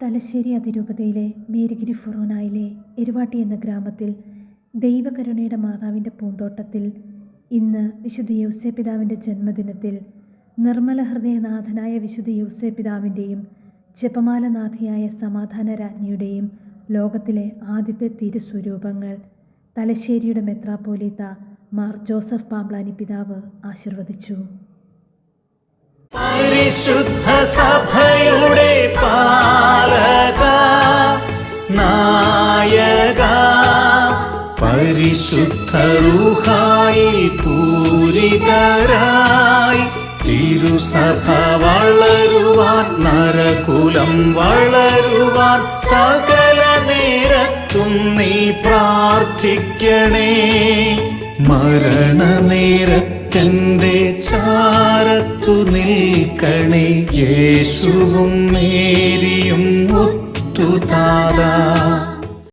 തലശ്ശേരി അതിരൂപതയിലെ മേരിഗിരി ഫൊറോനായിലെ എരുവാട്ടി എന്ന ഗ്രാമത്തിൽ ദൈവകരുണയുടെ മാതാവിൻ്റെ പൂന്തോട്ടത്തിൽ ഇന്ന് വിശുദ്ധ യൗസേപ്പിതാവിൻ്റെ ജന്മദിനത്തിൽ നിർമ്മല ഹൃദയനാഥനായ വിശുദ്ധ യൗസേപ്പിതാവിൻ്റെയും ജപമാലനാഥിയായ സമാധാന രാജ്ഞിയുടെയും ലോകത്തിലെ ആദ്യത്തെ തിരുസ്വരൂപങ്ങൾ തലശ്ശേരിയുടെ മെത്രാപ്പോലീത്ത മാർ ജോസഫ് പാംബ്ലാനി പിതാവ് ആശീർവദിച്ചു. പരിശുദ്ധ സഭയുടെ പാലക നായക പരിശുദ്ധ റൂഹായിൽ പൂരിതരായി തിരുസഭ വളരുവാൻ നരകുലം വളരുവാൻ സകല നേരത്തും നീ പ്രാർത്ഥിക്കണേ. മരണനേരത്തെന്റെ ചാരത്തു നിൽക്കണേ. യേശുവും മേരിയും ഒത്തുതാതാ.